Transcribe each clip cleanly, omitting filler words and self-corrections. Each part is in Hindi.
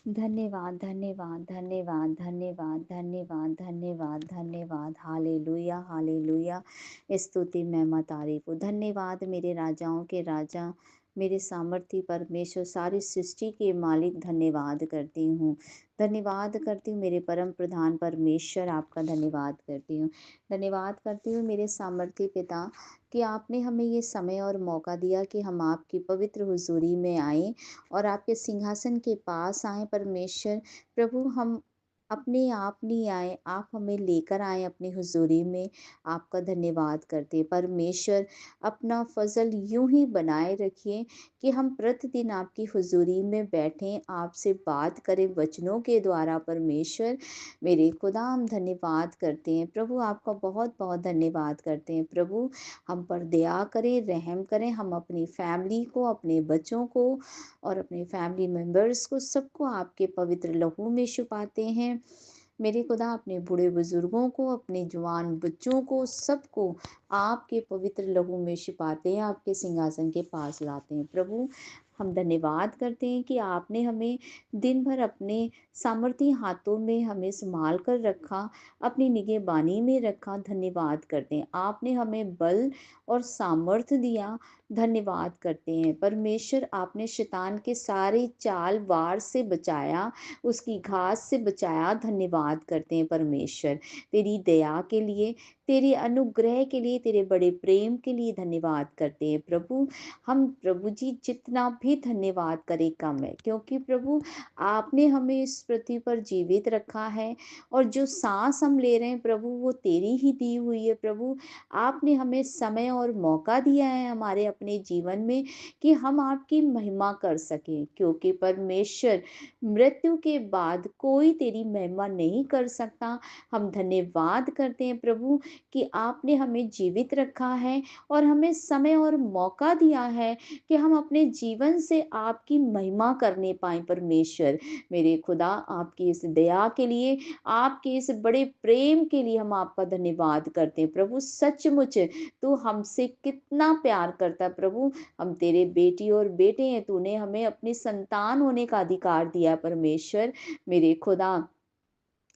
धन्यवाद, धन्यवाद, धन्यवाद, धन्यवाद, धन्यवाद, धन्यवाद, धन्यवाद। Hallelujah, hallelujah. स्तुति, महिमा, तारीफ़ हो। धन्यवाद मेरे राजाओं के राजा, मेरे सामर्थी परमेश्वर, सारी सृष्टि के मालिक, धन्यवाद करती हूँ। धन्यवाद करती हूँ मेरे परम प्रधान परमेश्वर, आपका धन्यवाद करती हूँ। धन्यवाद करती हूँ मेरे सामर्थी पिता कि आपने हमें ये समय और मौका दिया कि हम आपकी पवित्र हुज़ूरी में आएँ और आपके सिंहासन के पास आए परमेश्वर। प्रभु, हम अपने आप नहीं आए, आप हमें लेकर आए अपनी हुजूरी में। आपका धन्यवाद करते हैं परमेश्वर। अपना फजल यूं ही बनाए रखिए कि हम प्रतिदिन आपकी हुजूरी में बैठें, आपसे बात करें वचनों के द्वारा परमेश्वर। मेरे खुदा, हम धन्यवाद करते हैं प्रभु, आपका बहुत बहुत धन्यवाद करते हैं प्रभु। हम पर दया करें, रहम करें। हम अपनी फैमिली को, अपने बच्चों को और अपने फैमिली मेंबर्स को, सबको आपके पवित्र लहू में छुपाते हैं। मेरे खुदा, अपने बूढ़े बुजुर्गों को, अपने जवान बच्चों को, सबको आपके पवित्र लहू में छुपाते हैं, आपके सिंहासन के पास लाते हैं प्रभु। हम धन्यवाद करते हैं कि आपने हमें दिन भर अपने सामर्थी हाथों में हमें संभाल कर रखा, अपनी निगहबानी में रखा। धन्यवाद करते हैं, आपने हमें बल और सामर्थ दिया। धन्यवाद करते हैं परमेश्वर, आपने शैतान के सारे चाल वार से बचाया, उसकी घास से बचाया। धन्यवाद करते हैं परमेश्वर, तेरी दया के लिए, तेरे अनुग्रह के लिए, तेरे बड़े प्रेम के लिए धन्यवाद करते हैं प्रभु। हम प्रभु जी जितना भी धन्यवाद करें कम है, क्योंकि प्रभु आपने हमें इस पृथ्वी पर जीवित रखा है और जो सांस हम ले रहे हैं प्रभु, वो तेरी ही दी हुई है प्रभु। आपने हमें समय और मौका दिया है हमारे अपने जीवन में कि हम आपकी महिमा कर सकें, क्योंकि परमेश्वर मृत्यु के बाद कोई तेरी महिमा नहीं कर सकता। हम धन्यवाद करते हैं प्रभु कि आपने हमें जीवित रखा है और हमें समय और मौका दिया है कि हम अपने जीवन से आपकी महिमा करने पाएं परमेश्वर। मेरे खुदा, आपकी इस दया के लिए, आपके इस बड़े प्रेम के लिए हम आपका धन्यवाद करते हैं प्रभु। सचमुच तू हमसे कितना प्यार करता है प्रभु। हम तेरे बेटी और बेटे हैं, तूने हमें अपनी संतान होने का अधिकार दिया परमेश्वर। मेरे खुदा,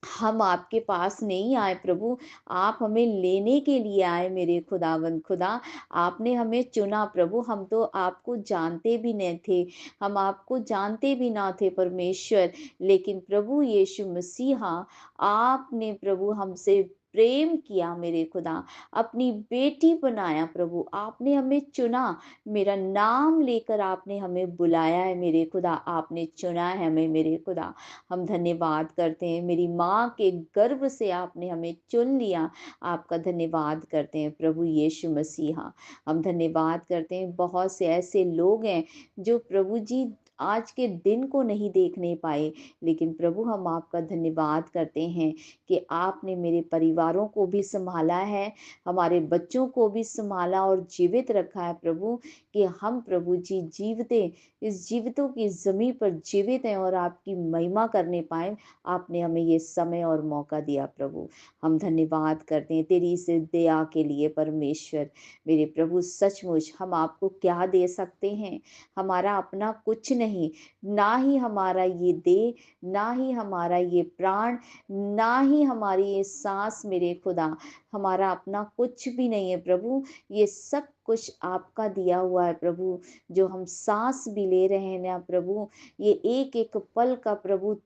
हम आपके पास नहीं आए प्रभु, आप हमें लेने के लिए आए मेरे खुदावंद खुदा। आपने हमें चुना प्रभु, हम तो आपको जानते भी नहीं थे, हम आपको जानते भी ना थे परमेश्वर। लेकिन प्रभु यीशु मसीहा, आपने प्रभु हमसे प्रेम किया मेरे खुदा, अपनी बेटी बनाया प्रभु, आपने हमें चुना, मेरा नाम लेकर आपने हमें बुलाया है मेरे खुदा, आपने चुना है हमें मेरे खुदा। हम धन्यवाद करते हैं, मेरी माँ के गर्भ से आपने हमें चुन लिया। आपका धन्यवाद करते हैं प्रभु यीशु मसीहा। हम धन्यवाद करते हैं, बहुत से ऐसे लोग हैं जो प्रभु जी आज के दिन को नहीं देखने पाए, लेकिन प्रभु हम आपका धन्यवाद करते हैं कि आपने मेरे परिवारों को भी संभाला है, हमारे बच्चों को भी संभाला और जीवित रखा है प्रभु, कि हम प्रभु जी जीवते, इस जीवितों की ज़मीन पर जीवित हैं और आपकी महिमा करने पाएँ। आपने हमें ये समय और मौका दिया प्रभु। हम धन्यवाद करते हैं तेरी इस दया के लिए परमेश्वर। मेरे प्रभु, सचमुच हम आपको क्या दे सकते हैं? हमारा अपना कुछ नहीं, ना ही हमारा ये देह, ना ही हमारा ये प्राण, ना ही हमारी ये साँस मेरे खुदा, हमारा अपना कुछ भी नहीं है प्रभु। ये सब कुछ आपका दिया हुआ है प्रभु। जो हम सांस भी ले रहे हैं ना प्रभु, ये एक एक पल का प्रभु,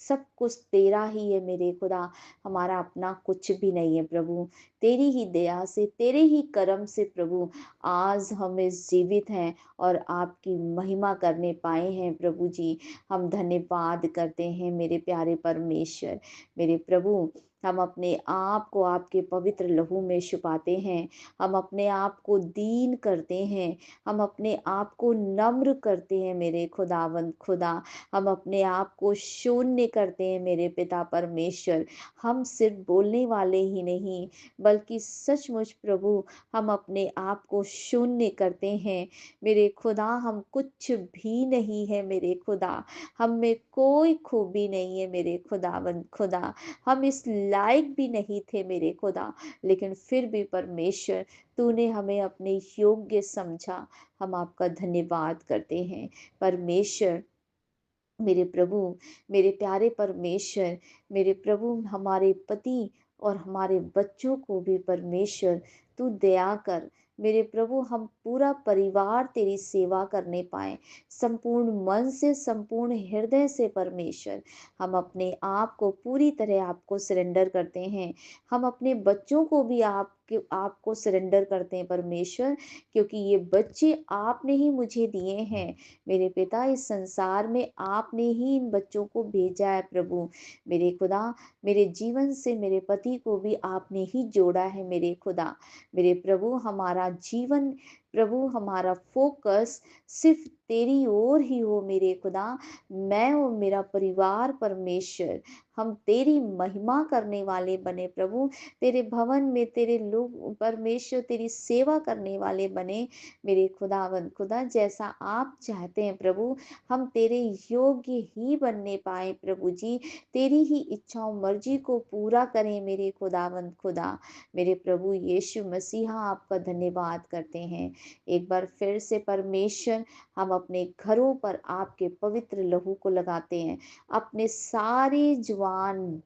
सब कुछ तेरा ही है मेरे खुदा। हमारा अपना कुछ भी नहीं है प्रभु, तेरी ही दया से, तेरे ही करम से प्रभु आज हम इस जीवित हैं और आपकी महिमा करने पाए हैं प्रभु जी। हम धन्यवाद करते हैं मेरे प्यारे परमेश्वर। मेरे प्रभु, हम अपने आप को आपके पवित्र लहू में छुपाते हैं, हम अपने आप को दीन करते हैं, हम अपने आप को नम्र करते हैं मेरे खुदावंद खुदा, हम अपने आप को शून्य करते हैं मेरे पिता परमेश्वर। हम सिर्फ बोलने वाले ही नहीं, बल्कि सचमुच प्रभु हम अपने आप को शून्य करते हैं मेरे खुदा। हम कुछ भी नहीं है मेरे खुदा, हम में कोई खूबी नहीं है मेरे खुदावंद खुदा, हम इस लायक भी नहीं थे मेरे खुदा, लेकिन फिर भी परमेश्वर तूने हमें अपने योग्य समझा। हम आपका धन्यवाद करते हैं परमेश्वर। मेरे प्रभु, मेरे प्यारे परमेश्वर, मेरे प्रभु, हमारे पति और हमारे बच्चों को भी परमेश्वर तू दया कर। मेरे प्रभु, हम पूरा परिवार तेरी सेवा करने पाएँ, संपूर्ण मन से, संपूर्ण हृदय से परमेश्वर। हम अपने आप को पूरी तरह आपको सरेंडर करते हैं। हम अपने बच्चों को भी आपको सरेंडर करते हैं परमेश्वर, क्योंकि ये बच्चे आपने ही मुझे दिए हैं। मेरे पिता, इस संसार में आपने ही इन बच्चों को भेजा है प्रभु। मेरे खुदा, मेरे जीवन से मेरे पति को भी आपने ही जोड़ा है मेरे खुदा। मेरे प्रभु, हमारा जीवन, प्रभु, हमारा फोकस सिर्फ तेरी ओर ही हो मेरे खुदा। मैं और मेरा परिवार परमेश्वर, हम तेरी महिमा करने वाले बने प्रभु। तेरे भवन में तेरे लोग परमेश्वर तेरी सेवा करने वाले बने मेरे खुदावंद खुदा। जैसा आप चाहते हैं प्रभु, हम तेरे योग्य ही बनने पाए प्रभु जी। तेरी ही इच्छा और मर्जी को पूरा करें मेरे खुदावंद खुदा। मेरे प्रभु यीशु मसीहा, आपका धन्यवाद करते हैं। एक बार फिर से परमेश्वर, हम अपने घरों पर आपके पवित्र लहू को लगाते हैं। अपने सारे जवान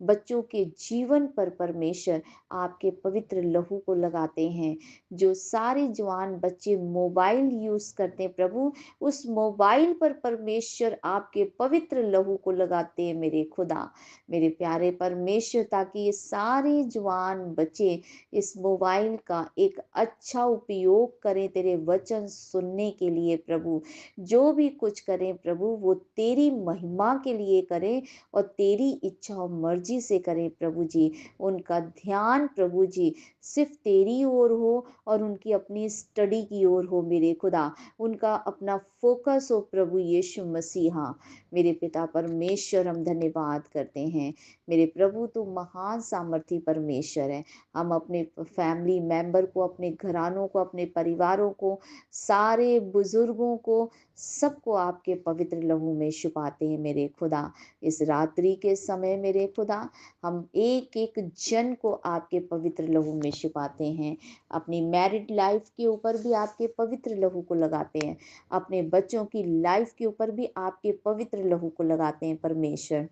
बच्चों के जीवन पर परमेश्वर आपके पवित्र लहू को लगाते हैं। जो सारे जवान बच्चे मोबाइल यूज करते हैं प्रभु, उस मोबाइल पर परमेश्वर आपके पवित्र लहू को लगाते हैं मेरे खुदा। मेरे प्यारे परमेश्वर, ताकि ये सारे जवान बच्चे इस मोबाइल का एक अच्छा उपयोग करें तेरे वचन सुनने के लिए प्रभु। जो भी कुछ करें प्रभु, वो तेरी महिमा के लिए करें और तेरी इच्छा और मर्जी से करें प्रभु जी। उनका ध्यान प्रभु जी सिर्फ तेरी ओर हो और उनकी अपनी स्टडी की ओर हो मेरे खुदा। उनका अपना फोकस हो प्रभु यीशु मसीहा। मेरे पिता परमेश्वर, हम धन्यवाद करते हैं। मेरे प्रभु, तू महान सामर्थी परमेश्वर है। हम अपने फैमिली मेंबर को, अपने घरानों को, अपने परिवारों को, सारे बुजुर्गों को, सबको आपके पवित्र लहू में छुपाते हैं मेरे खुदा। इस रात्रि के समय मेरे खुदा, हम एक एक जन को आपके पवित्र लहू में छुपाते हैं। अपनी मैरिड लाइफ के ऊपर भी आपके पवित्र लहू को लगाते हैं। अपने बच्चों की लाइफ के ऊपर भी आपके पवित्र लहू को लगाते हैं परमेश्वर।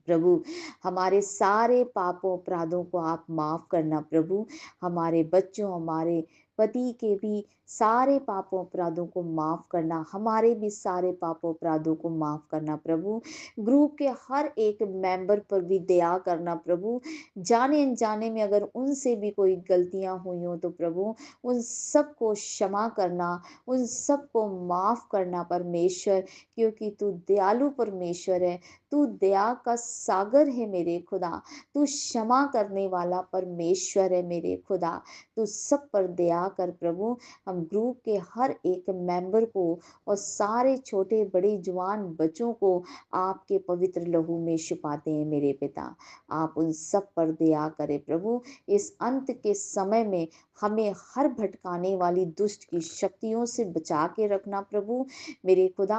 प्रभु, हमारे सारे पापों अपराधों को आप माफ करना प्रभु। हमारे बच्चों, हमारे पति के भी सारे पापों अपराधों को माफ करना, हमारे भी सारे पापों अपराधों को माफ करना प्रभु। ग्रुप के हर एक मेंबर पर भी दया करना प्रभु। जाने अनजाने में अगर उनसे भी कोई गलतियां हुई हो तो प्रभु, उन सबको क्षमा करना, उन सबको माफ करना परमेश्वर, क्योंकि तू दयालु परमेश्वर है। तू दया का सागर है मेरे खुदा। तू क्षमा करने वाला परमेश्वर है मेरे खुदा। तू सब पर दया कर प्रभु। हम ग्रुप के हर एक मेंबर को और सारे छोटे बड़े जवान बच्चों को आपके पवित्र लहू में छुपाते हैं मेरे पिता। आप उन सब पर दया करें प्रभु। इस अंत के समय में हमें हर भटकाने वाली दुष्ट की शक्तियों से बचा के रखना प्रभु। मेरे खुदा,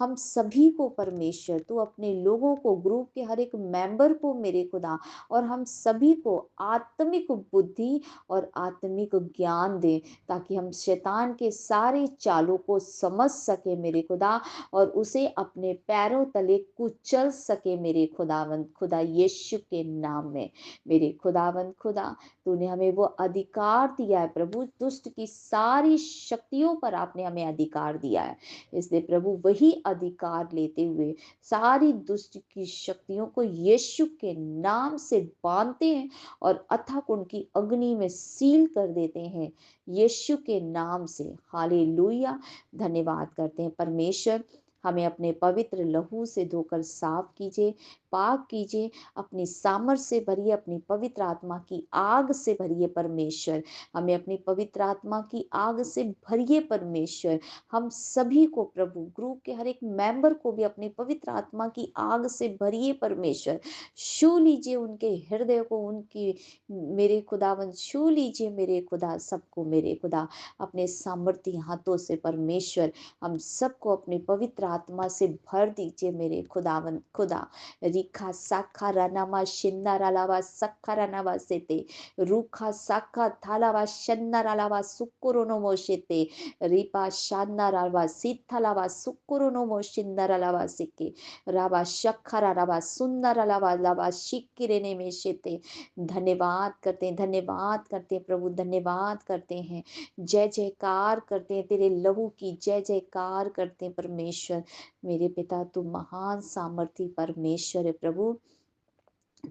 हम सभी को परमेश्वर, तू अपने लोगों को, ग्रुप के हर एक मेंबर को मेरे खुदा, और हम सभी को आत्मिक बुद्धि और आत्मिक ज्ञान दे, ताकि हम शैतान के सारे चालों को समझ सके मेरे खुदा, और उसे अपने पैरों तले कुचल सके मेरे खुदावंद खुदा यीशु के नाम में। मेरे खुदावंद खुदा, तूने हमें वो अधिकार दिया है प्रभु। दुष्ट की सारी शक्तियों पर आपने हमें अधिकार दिया है। इसलिए प्रभु, वही अधिकार लेते हुए सारी दुष्ट की शक्तियों को यीशु के नाम से बांधते हैं और अथक उनकी अग्नि में सील कर देते हैं यीशु के नाम से। हालेलुया। धन्यवाद करते हैं परमेश्वर। हमें अपने पवित्र लहू से धोकर साफ कीजिए, पाक कीजिए। अपनी सामर्थ से भरिए, अपनी पवित्र आत्मा की आग से भरिए परमेश्वर। हमें अपनी पवित्र आत्मा की आग से भरिए परमेश्वर। हम सभी को प्रभु, ग्रुप के हर एक मेंबर को भी अपनी पवित्र आत्मा की आग से भरिए परमेश्वर। छू लीजिए उनके हृदय को, उनकी, मेरे खुदावन छू लीजिए मेरे खुदा, सबको मेरे खुदा अपने सामर्थ्य हाथों से परमेश्वर। हम सबको अपनी पवित्र आत्मा से भर दीजिए मेरे खुदावन खुदा। रिखा साखा रनामा शिंदारालावा सक्खरानावा सेते रुखा साखा थालावा शंदारालावा सुकुरोनोमो शेते रिपा शांदारावा सिथालावा सुकुरोनोमो शिंदारालावा सिके राबा शखरा राबा सुंदरालावा लावा शिकिरेने में शेते। धन्यवाद करते हैं, धन्यवाद करते हैं प्रभु, धन्यवाद करते हैं, जय जयकार करते हैं, तेरे लहू की जय जयकार करते हैं परमेश्वर। मेरे पिता तू महान सामर्थी परमेश्वर है प्रभु।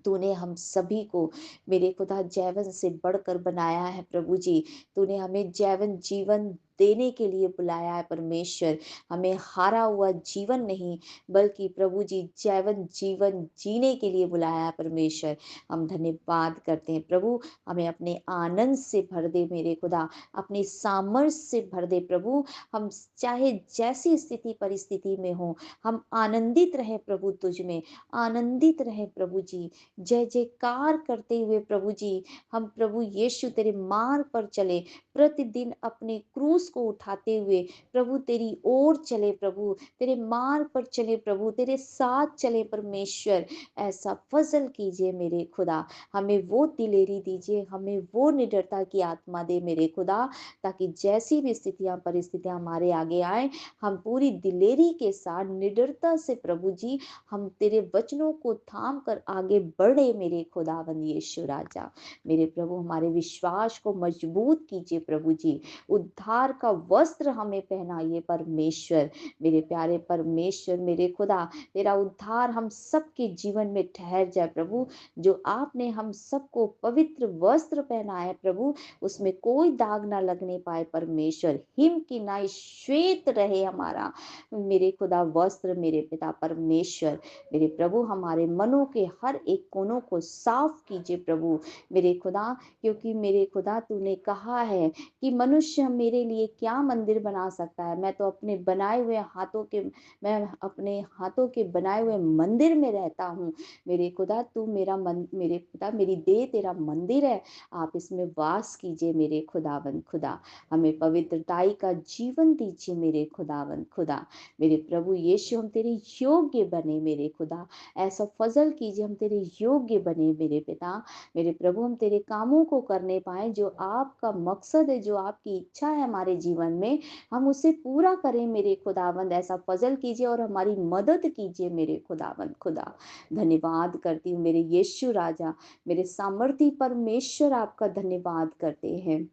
तूने हम सभी को मेरे खुदा जैवन से बढ़कर बनाया है प्रभु जी। तूने हमें जैवन जीवन देने के लिए बुलाया है परमेश्वर। हमें हारा हुआ जीवन नहीं बल्कि प्रभु जी जैवन जीवन जीने के लिए बुलाया है परमेश्वर। हम धन्यवाद करते हैं प्रभु। हमें अपने आनंद से भर दे मेरे खुदा, अपने सामर्थ्य से भर दे प्रभु। हम चाहे जैसी स्थिति परिस्थिति में हो, हम आनंदित रहे प्रभु तुझ में, आनंदित रहे प्रभु जी। जय जयकार करते हुए प्रभु जी हम प्रभु यीशु तेरे मार्ग पर चले, प्रतिदिन अपने क्रूस को उठाते हुए प्रभु तेरी ओर चले, प्रभु तेरे मार्ग पर चले, प्रभु तेरे साथ चले परमेश्वर। ऐसा फजल कीजिए मेरे खुदा, हमें वो दिलेरी दीजिए, हमें वो निडरता की आत्मा दे मेरे खुदा, ताकि जैसी भी स्थितियां परिस्थितियां हमारे आगे आए, हम पूरी दिलेरी के साथ निडरता से प्रभु जी हम तेरे वचनों को थाम कर आगे बढ़े मेरे खुदावंद यीशु राजा। मेरे प्रभु हमारे विश्वास को मजबूत कीजिए प्रभु जी, उद्धार का वस्त्र हमें पहनाइए परमेश्वर। मेरे प्यारे परमेश्वर मेरे खुदा, तेरा उद्धार हम सबके जीवन में ठहर जाए प्रभु। जो आपने हम सबको पवित्र वस्त्र पहनाया प्रभु, उसमें कोई दाग ना लगने पाए परमेश्वर। हिम की नाई श्वेत रहे हमारा मेरे खुदा वस्त्र मेरे पिता परमेश्वर। मेरे प्रभु हमारे मनों के हर एक कोनों को साफ कीजिए प्रभु मेरे खुदा, क्योंकि मेरे खुदा तूने कहा है कि मनुष्य मेरे लिए क्या मंदिर बना सकता है। मैं तो अपने बनाए हुए हाथों के, मैं अपने हाथों के बनाए हुए मंदिर में रहता हूँ मेरे खुदा। तू मेरा मेरे खुदा मेरी देह तेरा मंदिर है, आप इसमें वास कीजिए मेरे खुदावंद खुदा। हमें पवित्रताई का जीवन दीजिए मेरे खुदावंद खुदा। मेरे प्रभु यीशु हम तेरे योग्य बने मेरे खुदा, ऐसा फजल कीजिए हम तेरे योग्य बने मेरे पिता। मेरे प्रभु हम तेरे कामों को करने पाए, जो आपका मकसद है, जो आपकी इच्छा है हमारे जीवन में, हम उसे पूरा करें मेरे खुदावंद। ऐसा फजल कीजिए और हमारी मदद कीजिए मेरे खुदावंद खुदा। धन्यवाद करती हूँ मेरे यीशु राजा, मेरे सामर्थी परमेश्वर, आपका धन्यवाद करते हैं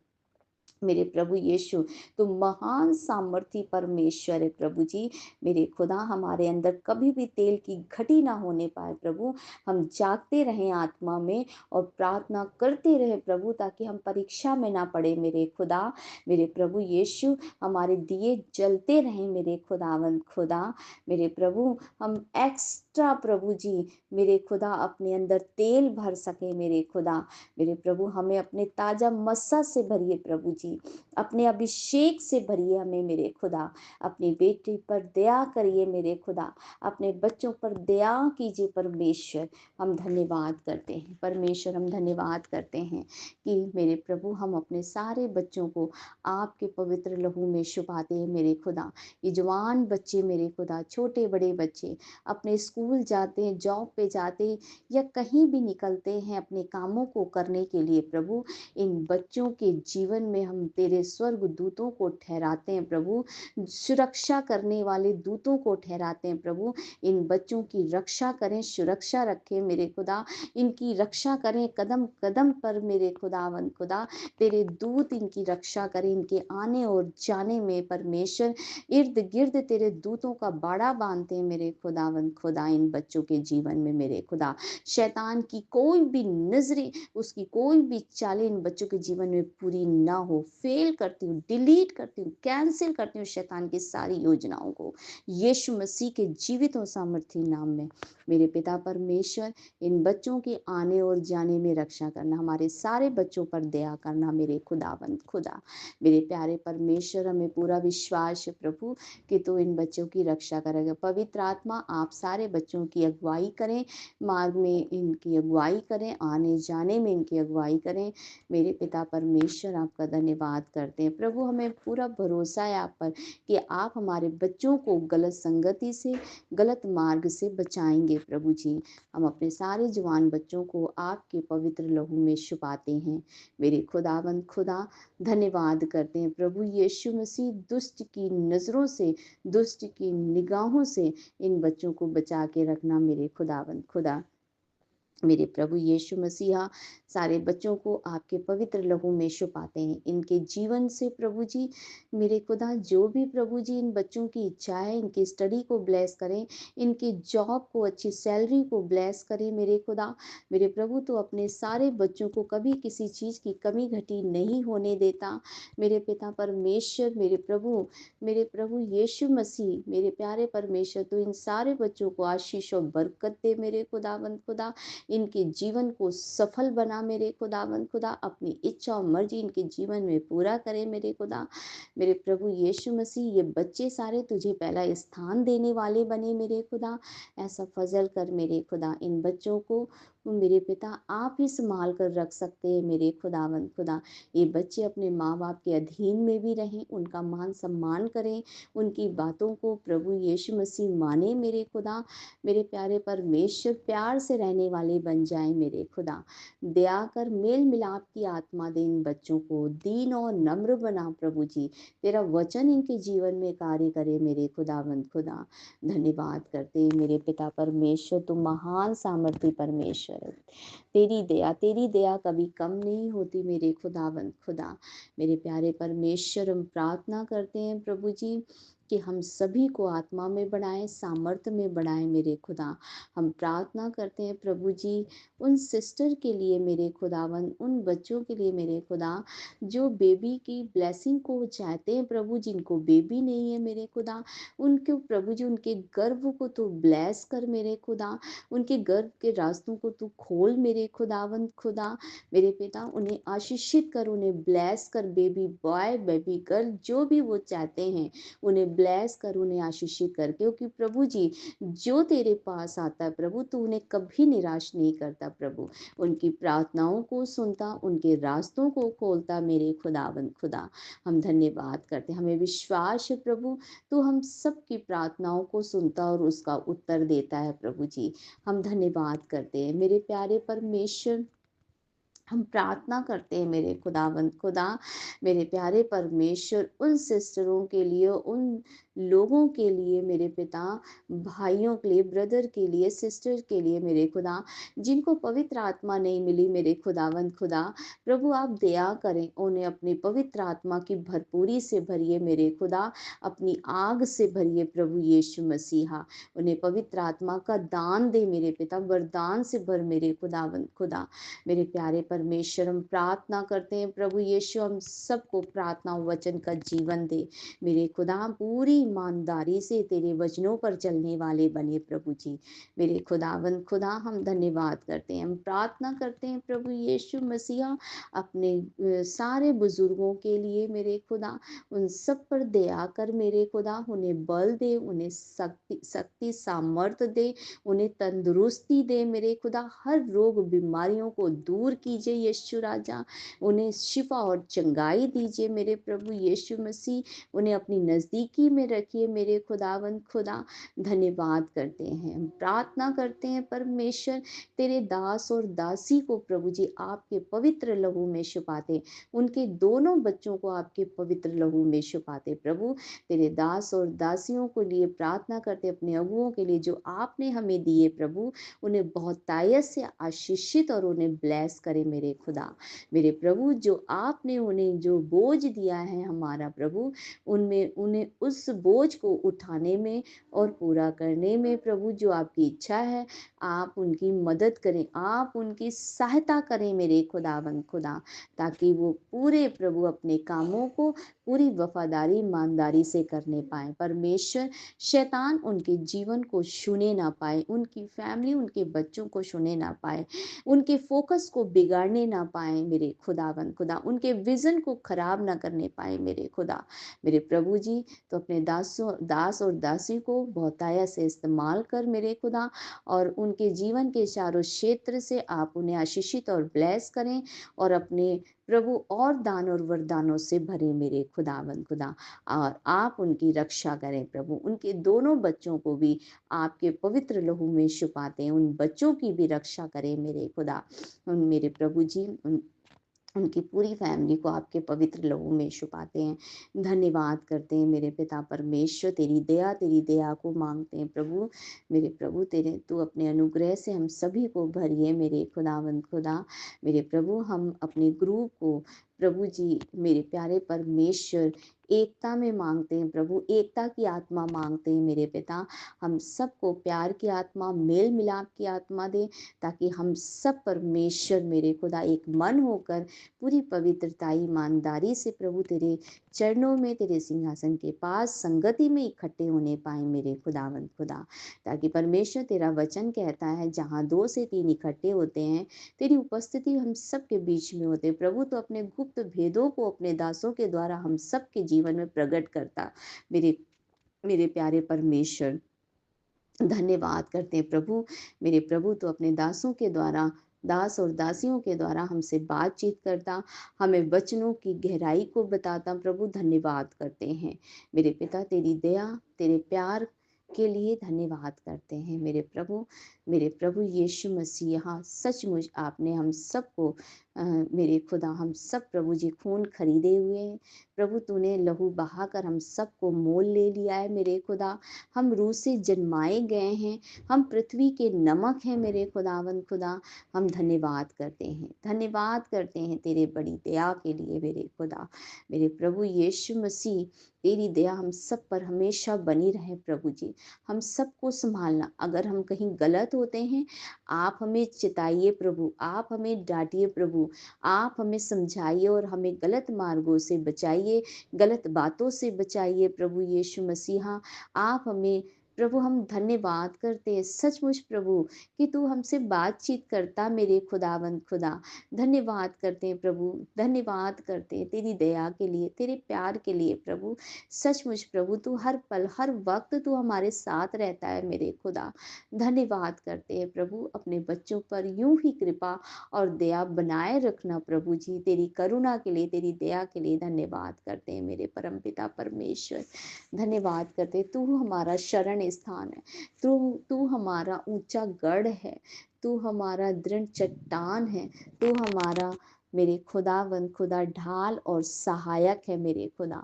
मेरे प्रभु यीशु। तुम महान सामर्थी परमेश्वर है प्रभु जी। मेरे खुदा हमारे अंदर कभी भी तेल की घटी ना होने पाए प्रभु। हम जागते रहें आत्मा में और प्रार्थना करते रहे प्रभु, ताकि हम परीक्षा में ना पड़े मेरे खुदा। मेरे प्रभु यीशु हमारे दिए जलते रहें मेरे खुदावंद खुदा। मेरे प्रभु हम एक्स्ट्रा प्रभु जी मेरे खुदा अपने अंदर तेल भर सके मेरे खुदा। मेरे प्रभु हमें अपने ताजा मस्सा से भरिए प्रभु जी, अपने अभिषेक से भरिए हमें मेरे खुदा। अपनी बेटी पर दया करिए मेरे खुदा, अपने बच्चों पर दया कीजिए परमेश्वर। हम धन्यवाद करते हैं परमेश्वर, हम धन्यवाद करते हैं कि मेरे प्रभु हम अपने सारे बच्चों को आपके पवित्र लहू में छुपाते हैं मेरे खुदा। ये जवान बच्चे मेरे खुदा, छोटे बड़े बच्चे अपने स्कूल जाते हैं, जॉब पे जाते हैं या कहीं भी निकलते हैं अपने कामों को करने के लिए प्रभु, इन बच्चों के जीवन में हम तेरे स्वर्ग दूतों को ठहराते हैं प्रभु, सुरक्षा करने वाले दूतों को ठहराते हैं प्रभु। इन बच्चों की रक्षा करें, सुरक्षा रखें मेरे खुदा, इनकी रक्षा करें कदम कदम पर मेरे खुदावंद खुदा। तेरे दूत इनकी रक्षा करें, इनके आने और जाने में परमेश्वर। इर्द गिर्द तेरे दूतों का बाड़ा बांधते हैं मेरे खुदावंद खुदा इन बच्चों के जीवन में मेरे खुदा। शैतान की कोई भी नजरें, उसकी कोई भी चालें इन बच्चों के जीवन में पूरी ना हो। फेल करती हूँ, डिलीट करती हूँ, कैंसिल करती हूँ शैतान की सारी योजनाओं को यीशु मसीह के जीवित और सामर्थी नाम में। मेरे पिता परमेश्वर इन बच्चों के आने और जाने में रक्षा करना, हमारे सारे बच्चों पर दया करना मेरे खुदावंद खुदा। मेरे प्यारे परमेश्वर हमें पूरा विश्वास है प्रभु कि तू इन बच्चों की रक्षा करेगा। पवित्र आत्मा आप सारे बच्चों की अगुवाई करें, मार्ग में इनकी अगुवाई करें, आने जाने में इनकी अगुवाई करें। मेरे पिता परमेश्वर आपका धन्यवाद करते हैं। प्रभु हमें पूरा भरोसा है आप पर कि आप हमारे बच्चों को गलत संगति से, गलत मार्ग से बचाएंगे प्रभु जी। हम अपने सारे जवान बच्चों को आपके पवित्र लहू में छुपाते हैं। मेरे खुदावंद खुदा धन्यवाद करते हैं प्रभु यीशु मसीह, दुष्ट की नज़रों से, दुष्ट की निगाहों से इन बच्चों को बचा के रखना मेरे खुदावंद खुदा। मेरे प्रभु यीशु मसीहा सारे बच्चों को आपके पवित्र लहू में छुपाते हैं। इनके जीवन से प्रभु जी, मेरे खुदा, जो भी प्रभु जी इन बच्चों की इच्छा है, इनकी स्टडी को ब्लेस करें, इनकी जॉब को, अच्छी सैलरी को ब्लेस करें मेरे खुदा। मेरे प्रभु तो अपने सारे बच्चों को कभी किसी चीज़ की कमी घटी नहीं होने देता। मेरे पिता परमेश्वर, मेरे प्रभु यीशु मसीह, मेरे प्यारे परमेश्वर, तो इन सारे बच्चों को आशीष और बरकत दे मेरे खुदावंद खुदा। इनके जीवन को सफल बना मेरे खुदावंद खुदा। अपनी इच्छा और मर्जी इनके जीवन में पूरा करे मेरे खुदा। मेरे प्रभु यीशु मसीह, ये बच्चे सारे तुझे पहला स्थान देने वाले बने मेरे खुदा। ऐसा फजल कर मेरे खुदा, इन बच्चों को मेरे पिता आप ही संभाल कर रख सकते हैं मेरे खुदावंद खुदा। ये बच्चे अपने माँ बाप के अधीन में भी रहें, उनका मान सम्मान करें, उनकी बातों को प्रभु यीशु मसीह माने मेरे खुदा। मेरे प्यारे परमेश्वर, प्यार से रहने वाले बन जाएं मेरे खुदा। दया कर, मेल मिलाप की आत्मा दे इन बच्चों को, दीन और नम्र बना प्रभु जी। तेरा वचन इनके जीवन में कार्य करे मेरे खुदावंद खुदा। धन्यवाद करते हैं मेरे पिता परमेश्वर, तुम महान सामर्थी परमेश्वर है। तेरी दया कभी कम नहीं होती मेरे खुदावंद खुदा। मेरे प्यारे परमेश्वर, हम प्रार्थना करते हैं प्रभु जी कि हम सभी को आत्मा में बढ़ाएं, सामर्थ्य में बढ़ाएं मेरे खुदा। हम प्रार्थना करते हैं प्रभु जी उन सिस्टर के लिए मेरे खुदावन, उन बच्चों के लिए मेरे खुदा, जो बेबी की ब्लेसिंग को चाहते हैं प्रभु, जिनको बेबी नहीं है मेरे खुदा। उनको प्रभु जी, उनके गर्भ को तू ब्लेस कर मेरे खुदा, उनके गर्भ के रास्तों को तू खोल मेरे खुदावंद खुदा। मेरे पिता, उन्हें आशीषित कर, उन्हें ब्लेस कर, बेबी बॉय, बेबी गर्ल, जो भी वो चाहते हैं उन्हें ब्लेस कर, उन्हें आशीषित कर, क्योंकि प्रभु जी जो तेरे पास आता है प्रभु, तू उन्हें कभी निराश नहीं करता प्रभु। उनकी प्रार्थनाओं को सुनता, उनके रास्तों को खोलता मेरे खुदावंद खुदा। हम धन्यवाद करते हैं, हमें विश्वास है प्रभु, तू हम सबकी प्रार्थनाओं को सुनता और उसका उत्तर देता है प्रभु जी। हम धन्यवाद करते हैं मेरे प्यारे परमेश्वर। हम प्रार्थना करते हैं मेरे खुदावंद खुदा, मेरे प्यारे परमेश्वर, उन सिस्टरों के लिए, उन लोगों के लिए मेरे पिता, भाइयों के लिए, ब्रदर के लिए, सिस्टर के लिए मेरे खुदा, जिनको पवित्र आत्मा नहीं मिली मेरे खुदावंद खुदा। प्रभु आप दया करें, उन्हें अपनी पवित्र आत्मा की भरपूरी से भरिए मेरे खुदा, अपनी आग से भरिए प्रभु यीशु मसीहा। उन्हें पवित्र आत्मा का दान दे मेरे पिता, वरदान से भर मेरे खुदावंद खुदा। मेरे प्यारे परमेश्वर, हम प्रार्थना करते हैं प्रभु यीशु, हम सबको प्रार्थना वचन का जीवन दे मेरे खुदा। हम पूरी ईमानदारी से तेरे वचनों पर चलने वाले बने प्रभु जी। मेरे खुदावंद खुदा, हम धन्यवाद करते हैं, हम प्रार्थना करते हैं प्रभु यीशु मसीहा, अपने सारे बुजुर्गों के लिए मेरे खुदा, उन सब पर दया कर मेरे खुदा, उन्हें बल दे, उन्हें शक्ति सामर्थ्य दे, उन्हें तंदुरुस्ती दे मेरे खुदा। हर रोग बीमारियों को दूर कीजिए यीशु राजा, उन्हें शिफा और चंगाई दीजिए मेरे प्रभु यीशु मसीह। उन्हें अपनी नज़दीकी में रखिए मेरे खुदावंद खुदा। धन्यवाद करते हैं, हम प्रार्थना करते हैं परमेश्वर, तेरे दास और दासी को प्रभु जी आपके पवित्र लहू में छुपाते, उनके दोनों बच्चों को आपके पवित्र लहू में छुपाते प्रभु। तेरे दास और दासियों को लिए प्रार्थना करते, अपने अगुओं के लिए जो आपने हमें दिए प्रभु, उन्हें बहुत तायत से आशीषित और उन्हें ब्लेस करे मेरे खुदा। मेरे प्रभु, जो आपने उन्हें जो बोझ दिया है हमारा प्रभु, उनमें उन्हें उस बोझ को उठाने में और पूरा करने में प्रभु, जो आपकी इच्छा है, आप उनकी मदद करें, आप उनकी सहायता करें मेरे खुदावंद खुदा, ताकि वो पूरे प्रभु अपने कामों को पूरी वफादारी ईमानदारी से करने पाए। परमेश्वर, शैतान उनके जीवन को छूने ना पाए, उनकी फैमिली, उनके बच्चों को छूने ना पाए, उनके फोकस को बिगाड़ने ना पाए मेरे खुदावंद खुदा, उनके विजन को खराब ना करने पाए मेरे खुदा। मेरे प्रभु जी, तो अपने दास और दासी को बहुतायत से इस्तेमाल कर मेरे खुदा, और उनके जीवन के चारों क्षेत्र से आप उन्हें आशीषित और ब्लेस करें, और अपने प्रभु और दान और वरदानों से भरे मेरे खुदावंद खुदा, और आप उनकी रक्षा करें प्रभु। उनके दोनों बच्चों को भी आपके पवित्र लहू में छुपाते हैं, उन बच्चों की भी रक्षा करें मेरे खुदा। मेरे प्रभु जी, उनकी पूरी फैमिली को आपके पवित्र लहू में छुपाते हैं। धन्यवाद करते हैं मेरे पिता परमेश्वर, तेरी दया को मांगते हैं प्रभु। मेरे प्रभु, तेरे तू अपने अनुग्रह से हम सभी को भरिए मेरे खुदावंद खुदा। मेरे प्रभु, हम अपने ग्रुप को प्रभु जी, मेरे प्यारे परमेश्वर, एकता में मांगते हैं प्रभु, एकता की आत्मा मांगते हैं मेरे पिता। हम सबको प्यार की आत्मा, मेल मिलाप की आत्मा दे, ताकि हम सब परमेश्वर मेरे खुदा एक मन होकर पूरी पवित्रता ईमानदारी से प्रभु तेरे चरणों में, तेरे सिंहासन के पास संगति में इकट्ठे होने पाए मेरे खुदावंद खुदा। ताकि परमेश्वर, तेरा वचन कहता है जहाँ 2 से 3 इकट्ठे होते हैं, तेरी उपस्थिति हम सब के बीच में होते हैं प्रभु। तो अपने गुप्त भेदों को अपने दासों के द्वारा हम सब के जीवन में प्रकट करता मेरे मेरे प्यारे परमेश्वर। धन्यवाद करते हैं प्रभु। मेरे प्रभु, तो अपने दासों के द्वारा, दास और दासियों के द्वारा हमसे बातचीत करता, हमें वचनों की गहराई को बताता प्रभु। धन्यवाद करते हैं मेरे पिता, तेरी दया, तेरे प्यार के लिए धन्यवाद करते हैं मेरे प्रभु। मेरे प्रभु यीशु मसीह, सचमुच आपने हम सबको मेरे खुदा, हम सब प्रभु जी खून खरीदे हुए हैं प्रभु। तूने लहू बहाकर हम सबको मोल ले लिया है मेरे खुदा। हम रूह से जन्माए गए हैं, हम पृथ्वी के नमक हैं मेरे खुदावंद खुदा। हम धन्यवाद करते हैं, धन्यवाद करते हैं तेरे बड़ी दया के लिए मेरे खुदा। मेरे प्रभु यीशु मसीह, तेरी दया हम सब पर हमेशा बनी रहे प्रभु जी। हम सबको संभालना, अगर हम कहीं गलत होते हैं, आप हमें चिताइए प्रभु, आप हमें डांटिए प्रभु, आप हमें समझाइए और हमें गलत मार्गों से बचाइए, गलत बातों से बचाइए प्रभु यीशु मसीहा। आप हमें प्रभु, हम धन्यवाद करते हैं सचमुच प्रभु, कि तू हमसे बातचीत करता मेरे खुदावंद खुदा। धन्यवाद करते हैं प्रभु, धन्यवाद करते हैं तेरी दया के लिए, तेरे प्यार के लिए प्रभु। सचमुच प्रभु, तू हर पल हर वक्त तू हमारे साथ रहता है मेरे खुदा। धन्यवाद करते हैं प्रभु, अपने बच्चों पर यूं ही कृपा और दया बनाए रखना प्रभु जी। तेरी करुणा के लिए, तेरी दया के लिए धन्यवाद करते हैं मेरे परमपिता परमेश्वर। धन्यवाद करते, तू हमारा शरण स्थान है, तू तू हमारा ऊंचा गढ़ है, तू हमारा दृढ़ चट्टान है, तू हमारा मेरे खुदावंद खुदा ढाल और सहायक है मेरे खुदा।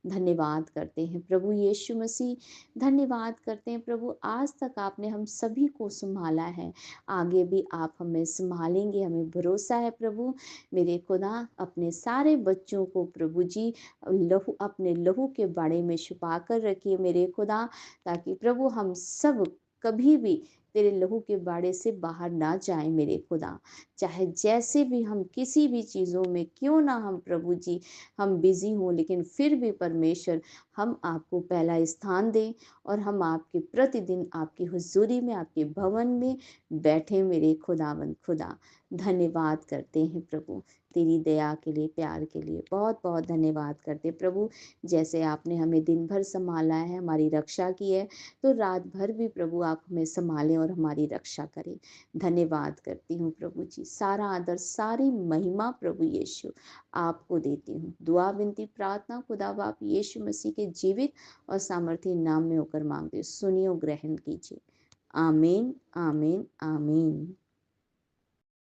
धन्यवाद करते हैं प्रभु यीशु मसीह, धन्यवाद करते हैं प्रभु। आज तक आपने हम सभी को संभाला है, आगे भी आप हमें संभालेंगे, हमें भरोसा है प्रभु। मेरे खुदा, अपने सारे बच्चों को प्रभु जी लहू, अपने लहू के बाड़े में छुपा कर रखिए मेरे खुदा, ताकि प्रभु हम सब कभी भी तेरे लहू के बाड़े से बाहर ना जाए मेरे खुदा। चाहे जैसे भी हम किसी भी चीज़ों में क्यों ना हम प्रभु जी हम बिजी हों, लेकिन फिर भी परमेश्वर हम आपको पहला स्थान दें, और हम आपके प्रतिदिन आपकी हुजूरी में, आपके भवन में बैठे मेरे खुदावंद खुदा। धन्यवाद करते हैं प्रभु, तेरी दया के लिए, प्यार के लिए बहुत बहुत धन्यवाद करते प्रभु। जैसे आपने हमें दिन भर संभाला है, हमारी रक्षा की है, तो रात भर भी प्रभु आप हमें संभालें और हमारी रक्षा करें। धन्यवाद करती हूँ प्रभु जी, सारा आदर सारी महिमा प्रभु यीशु आपको देती हूँ। दुआ विनती प्रार्थना खुदा बाप यीशु मसीह के जीवित और सामर्थ्य नाम में होकर मांगते, सुनियो ग्रहण कीजिए। आमीन आमीन आमीन।